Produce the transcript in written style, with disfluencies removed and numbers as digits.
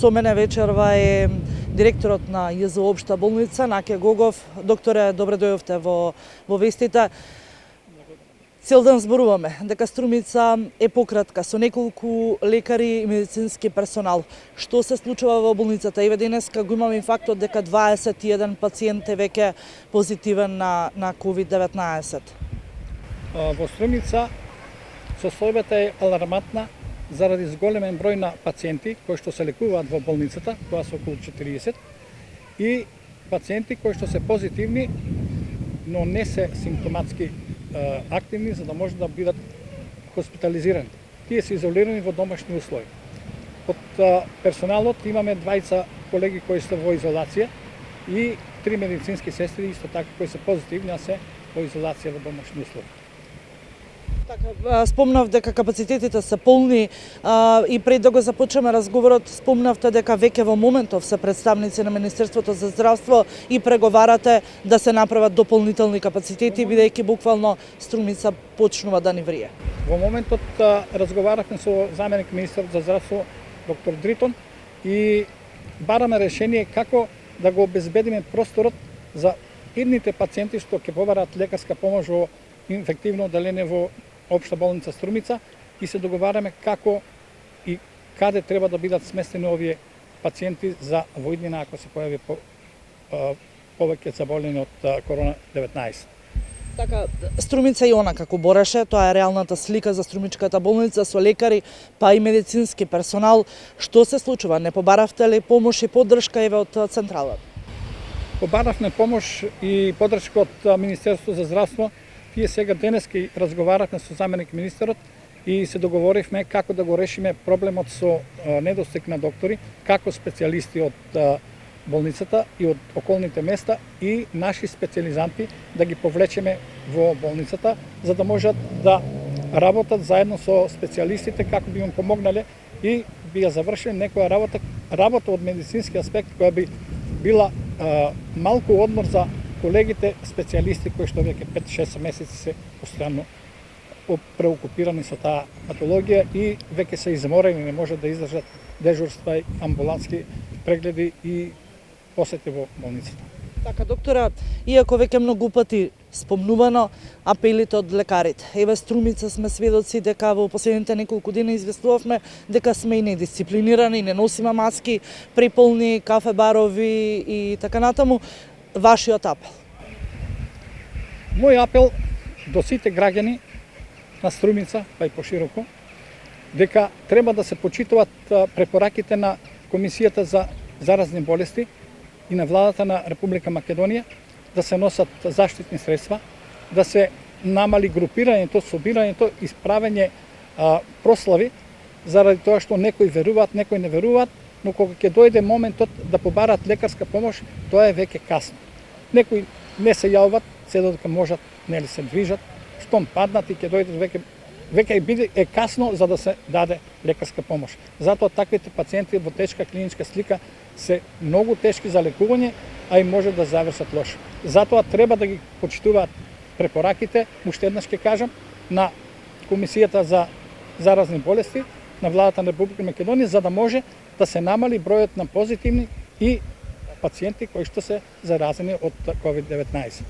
Со мене вечерва е директорот на ЈЗО Општа болница, Наке Гогов. Докторе, добре дојдовте во вестите. Цел ден зборуваме дека Струмица е пократка со неколку лекари и медицински персонал. Што се случува во болницата? Еве денеска го имаме фактот дека 21 пациент е веќе позитивен на COVID-19. Во Струмица состојбата е алармантна заради зголемен број на пациенти кои што се лекуваат во болницата, тоа се околу 40, и пациенти кои што се позитивни, но не се симптоматски активни, за да може да бидат хоспитализирани. Тие се изолирани во домашни услови. Од персоналот имаме 20 колеги кои се во изолација и 3 медицински сестри исто така кои се позитивни, а се во изолација во домашни услови. Така, спомнав дека капацитетите се полни и пред да го започнеме разговорот, спомнавте дека веќе во моментов се представници на Министерството за здравство и преговарате да се направат дополнителни капацитети, бидејќи буквално Струмица почнува да ни врие. Во моментот разговаравме со заменик министер за здравство доктор Дритон и бараме решение како да го обезбедиме просторот за идните пациенти што ќе побараат лекарска помош во инфективно одделение во Општа болница Струмица и се договараме како и каде треба да бидат сместени овие пациенти за во иднина ако се појави повеќе заболени од корона-19. Така, Струмица и она како бореше, тоа е реалната слика за струмичката болница со лекари, па и медицински персонал. Што се случува? Не побаравте ли помош и поддршка еве од централата? Побаравме помош и поддршка од Министерството за здравство. Тие сега денески разговаравме со заменик министерот и се договоривме како да го решиме проблемот со недостиг на доктори, како специјалисти од болницата и од околните места и наши специјализанти да ги повлечеме во болницата, за да можат да работат заедно со специјалистите како би им помогнале и би ја завршиле некоја работа од медицински аспект која би била малку одмор за колегите специјалисти кои што веќе 5-6 месеци се постојано преокупирани со таа патологија и веќе се изморени, не можат да издржат дежурства и амбулантски прегледи и посети во болницата. Така, доктора, иако веќе многу пати спомнувано апелите од лекарите. Еве Струмица сме сведоци дека во последните неколку дена известувавме дека сме и недисциплинирани, не носиме маски, преполни кафе барови и така натаму. Вашиот апел? Мој апел до сите граѓани на Струмица, па и пошироко, дека треба да се почитуваат препораките на Комисијата за заразни болести и на владата на Република Македонија, да се носат заштитни средства, да се намали групирањето, собирањето, исправење прослави, заради тоа што некои веруваат, некои не веруваат, но кога ќе дојде моментот да побараат лекарска помош, тоа е веќе касно. Некои не се јават, се додека можат, нели се движат, штом паднат и ќе дојдат веќе е касно за да се даде лекарска помош. Затоа таквите пациенти во тешка клиничка слика се многу тешки за лекување, а и може да завршат лошо. Затоа треба да ги почитуваат препораките, уште еднаш ќе кажам, на Комисијата за заразни болести на владата на Република Македонија, за да може да се намали бројот на позитивни и пациенти кои што се заразени од COVID-19.